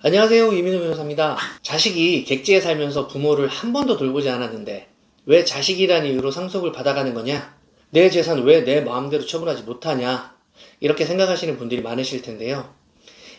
안녕하세요. 이민호 변호사입니다. 자식이 객지에 살면서 부모를 한 번도 돌보지 않았는데 왜 자식이라는 이유로 상속을 받아가는 거냐? 내 재산 왜 내 마음대로 처분하지 못하냐? 이렇게 생각하시는 분들이 많으실 텐데요.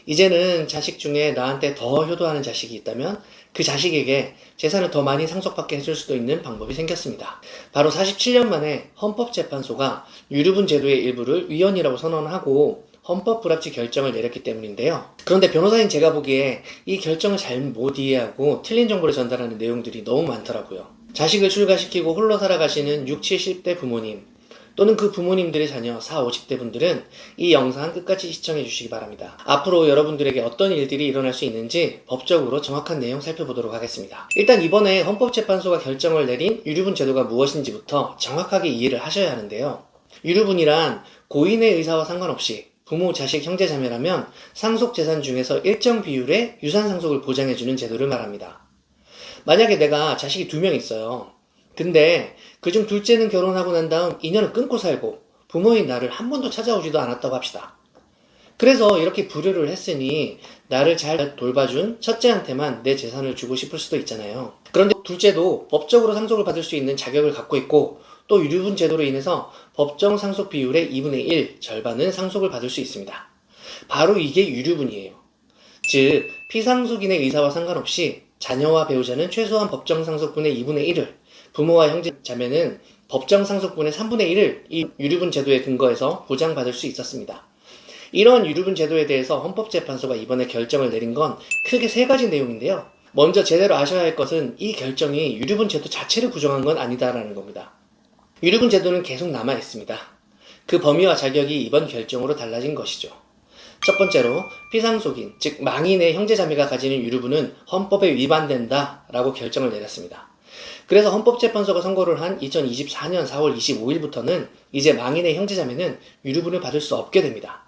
이제는 자식 중에 나한테 더 효도하는 자식이 있다면 그 자식에게 재산을 더 많이 상속받게 해줄 수도 있는 방법이 생겼습니다. 바로 47년 만에 헌법재판소가 유류분 제도의 일부를 위헌이라고 선언하고 헌법 불합치 결정을 내렸기 때문인데요. 그런데 변호사인 제가 보기에 이 결정을 잘 못 이해하고 틀린 정보를 전달하는 내용들이 너무 많더라고요. 자식을 출가시키고 홀로 살아가시는 60, 70대 부모님 또는 그 부모님들의 자녀 40, 50대 분들은 이 영상 끝까지 시청해 주시기 바랍니다. 앞으로 여러분들에게 어떤 일들이 일어날 수 있는지 법적으로 정확한 내용 살펴보도록 하겠습니다. 일단 이번에 헌법재판소가 결정을 내린 유류분 제도가 무엇인지부터 정확하게 이해를 하셔야 하는데요. 유류분이란 고인의 의사와 상관없이 부모, 자식, 형제, 자매라면 상속재산 중에서 일정 비율의 유산상속을 보장해주는 제도를 말합니다. 만약에 내가 자식이 2명 있어요. 근데 그중 둘째는 결혼하고 난 다음 2년을 끊고 살고 부모인 나를 한 번도 찾아오지도 않았다고 합시다. 그래서 이렇게 불효를 했으니 나를 잘 돌봐준 첫째한테만 내 재산을 주고 싶을 수도 있잖아요. 그런데 둘째도 법적으로 상속을 받을 수 있는 자격을 갖고 있고 또 유류분 제도로 인해서 법정 상속 비율의 2분의 1, 절반은 상속을 받을 수 있습니다. 바로 이게 유류분이에요. 즉, 피상속인의 의사와 상관없이 자녀와 배우자는 최소한 법정 상속분의 2분의 1을, 부모와 형제, 자매는 법정 상속분의 3분의 1을 이 유류분 제도에 근거해서 보장받을 수 있었습니다. 이러한 유류분 제도에 대해서 헌법재판소가 이번에 결정을 내린 건 크게 3가지 내용인데요. 먼저 제대로 아셔야 할 것은 이 결정이 유류분 제도 자체를 부정한 건 아니다라는 겁니다. 유류분 제도는 계속 남아 있습니다. 그 범위와 자격이 이번 결정으로 달라진 것이죠. 첫 번째로 피상속인, 즉 망인의 형제자매가 가지는 유류분은 헌법에 위반된다 라고 결정을 내렸습니다. 그래서 헌법재판소가 선고를 한 2024년 4월 25일부터는 이제 망인의 형제자매는 유류분을 받을 수 없게 됩니다.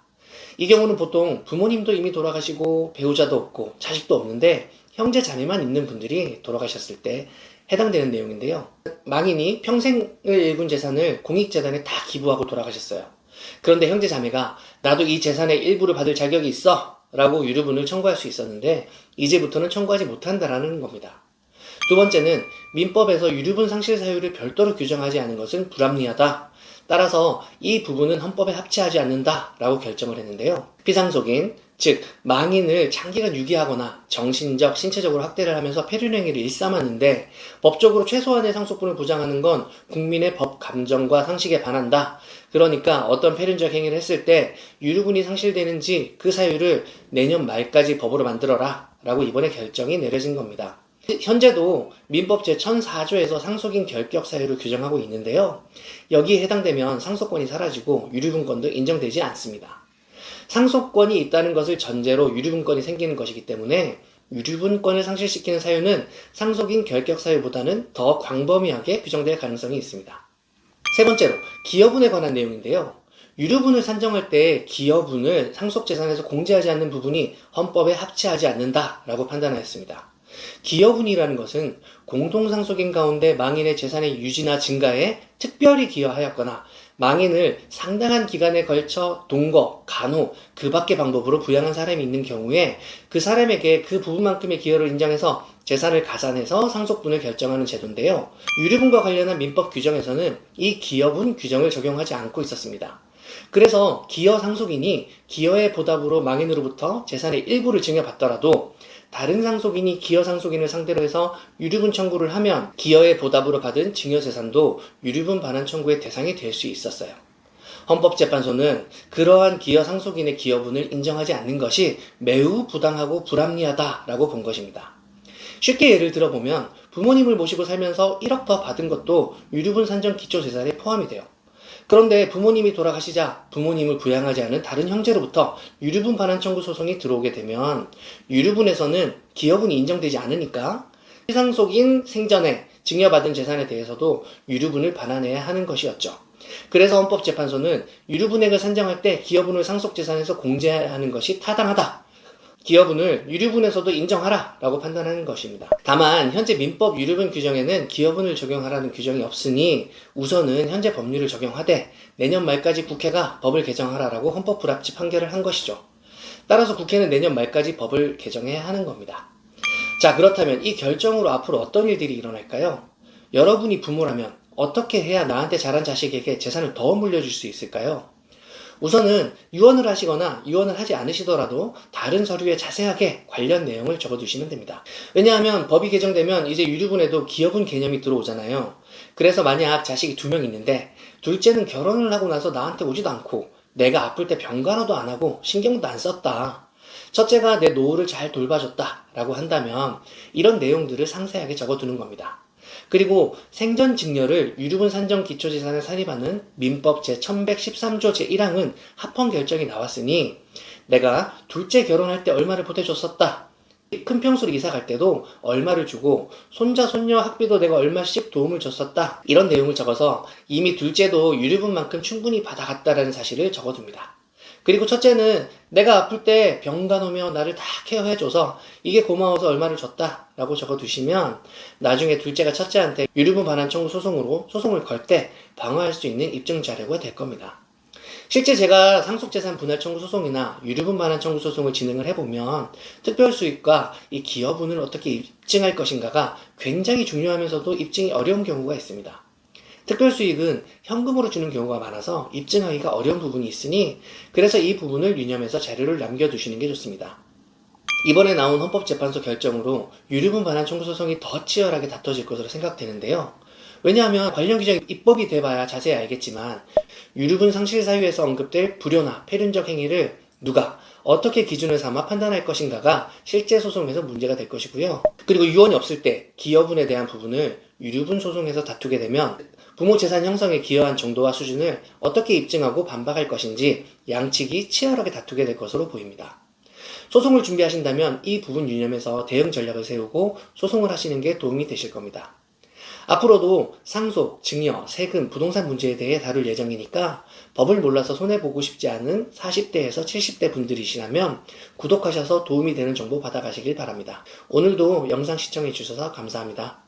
이 경우는 보통 부모님도 이미 돌아가시고 배우자도 없고 자식도 없는데 형제자매만 있는 분들이 돌아가셨을 때 해당되는 내용인데요. 망인이 평생을 일군 재산을 공익재단에 다 기부하고 돌아가셨어요. 그런데 형제자매가 나도 이 재산의 일부를 받을 자격이 있어 라고 유류분을 청구할 수 있었는데 이제부터는 청구하지 못한다라는 겁니다. 두 번째는 민법에서 유류분 상실 사유를 별도로 규정하지 않은 것은 불합리하다. 따라서 이 부분은 헌법에 합치하지 않는다 라고 결정을 했는데요. 피상속인, 즉 망인을 장기간 유기하거나 정신적, 신체적으로 학대를 하면서 폐륜행위를 일삼았는데 법적으로 최소한의 상속분을 보장하는 건 국민의 법 감정과 상식에 반한다. 그러니까 어떤 폐륜적 행위를 했을 때 유류분이 상실되는지 그 사유를 내년 말까지 법으로 만들어라 라고 이번에 결정이 내려진 겁니다. 현재도 민법 제1004조에서 상속인 결격 사유를 규정하고 있는데요. 여기에 해당되면 상속권이 사라지고 유류분권도 인정되지 않습니다. 상속권이 있다는 것을 전제로 유류분권이 생기는 것이기 때문에 유류분권을 상실시키는 사유는 상속인 결격 사유보다는 더 광범위하게 규정될 가능성이 있습니다. 세 번째로 기여분에 관한 내용인데요. 유류분을 산정할 때 기여분을 상속재산에서 공제하지 않는 부분이 헌법에 합치하지 않는다라고 판단하였습니다. 기여분이라는 것은 공동상속인 가운데 망인의 재산의 유지나 증가에 특별히 기여하였거나 망인을 상당한 기간에 걸쳐 동거, 간호, 그 밖의 방법으로 부양한 사람이 있는 경우에 그 사람에게 그 부분만큼의 기여를 인정해서 재산을 가산해서 상속분을 결정하는 제도인데요. 유류분과 관련한 민법 규정에서는 이 기여분 규정을 적용하지 않고 있었습니다. 그래서 기여 상속인이 기여의 보답으로 망인으로부터 재산의 일부를 증여받더라도 다른 상속인이 기여 상속인을 상대로 해서 유류분 청구를 하면 기여의 보답으로 받은 증여재산도 유류분 반환 청구의 대상이 될 수 있었어요. 헌법재판소는 그러한 기여 상속인의 기여분을 인정하지 않는 것이 매우 부당하고 불합리하다라고 본 것입니다. 쉽게 예를 들어보면 부모님을 모시고 살면서 1억 더 받은 것도 유류분 산정 기초재산에 포함이 돼요. 그런데 부모님이 돌아가시자 부모님을 부양하지 않은 다른 형제로부터 유류분 반환 청구 소송이 들어오게 되면 유류분에서는 기여분이 인정되지 않으니까 피상속인 생전에 증여받은 재산에 대해서도 유류분을 반환해야 하는 것이었죠. 그래서 헌법재판소는 유류분액을 산정할 때 기여분을 상속재산에서 공제하는 것이 타당하다. 기여분을 유류분에서도 인정하라 라고 판단하는 것입니다. 다만 현재 민법 유류분 규정에는 기여분을 적용하라는 규정이 없으니 우선은 현재 법률을 적용하되 내년 말까지 국회가 법을 개정하라라고 헌법 불합치 판결을 한 것이죠. 따라서 국회는 내년 말까지 법을 개정해야 하는 겁니다. 자, 그렇다면 이 결정으로 앞으로 어떤 일들이 일어날까요? 여러분이 부모라면 어떻게 해야 나한테 자란 자식에게 재산을 더 물려줄 수 있을까요? 우선은 유언을 하시거나 유언을 하지 않으시더라도 다른 서류에 자세하게 관련 내용을 적어두시면 됩니다. 왜냐하면 법이 개정되면 이제 유류분에도 기여분 개념이 들어오잖아요. 그래서 만약 자식이 2명 있는데 둘째는 결혼을 하고 나서 나한테 오지도 않고 내가 아플 때 병간호도 안 하고 신경도 안 썼다. 첫째가 내 노후를 잘 돌봐줬다 라고 한다면 이런 내용들을 상세하게 적어두는 겁니다. 그리고 생전 증여를 유류분 산정 기초재산에 산입하는 민법 제1113조 제1항은 합헌 결정이 나왔으니 내가 둘째 결혼할 때 얼마를 보태줬었다. 큰 평수로 이사 갈 때도 얼마를 주고 손자 손녀 학비도 내가 얼마씩 도움을 줬었다. 이런 내용을 적어서 이미 둘째도 유류분만큼 충분히 받아갔다라는 사실을 적어둡니다. 그리고 첫째는 내가 아플 때 병간호며 나를 다 케어해줘서 이게 고마워서 얼마를 줬다 라고 적어두시면 나중에 둘째가 첫째한테 유류분 반환 청구 소송으로 소송을 걸 때 방어할 수 있는 입증 자료가 될 겁니다. 실제 제가 상속재산 분할 청구 소송이나 유류분 반환 청구 소송을 진행을 해보면 특별수익과 이 기여분을 어떻게 입증할 것인가가 굉장히 중요하면서도 입증이 어려운 경우가 있습니다. 특별수익은 현금으로 주는 경우가 많아서 입증하기가 어려운 부분이 있으니 그래서 이 부분을 유념해서 자료를 남겨두시는 게 좋습니다. 이번에 나온 헌법재판소 결정으로 유류분 반환 청구 소송이 더 치열하게 다퉈질 것으로 생각되는데요. 왜냐하면 관련 규정이 입법이 돼봐야 자세히 알겠지만 유류분 상실 사유에서 언급될 불효나 폐륜적 행위를 누가 어떻게 기준을 삼아 판단할 것인가가 실제 소송에서 문제가 될 것이고요. 그리고 유언이 없을 때 기여분에 대한 부분을 유류분 소송에서 다투게 되면 부모 재산 형성에 기여한 정도와 수준을 어떻게 입증하고 반박할 것인지 양측이 치열하게 다투게 될 것으로 보입니다. 소송을 준비하신다면 이 부분 유념해서 대응 전략을 세우고 소송을 하시는 게 도움이 되실 겁니다. 앞으로도 상속, 증여, 세금, 부동산 문제에 대해 다룰 예정이니까 법을 몰라서 손해보고 싶지 않은 40대에서 70대 분들이시라면 구독하셔서 도움이 되는 정보 받아가시길 바랍니다. 오늘도 영상 시청해 주셔서 감사합니다.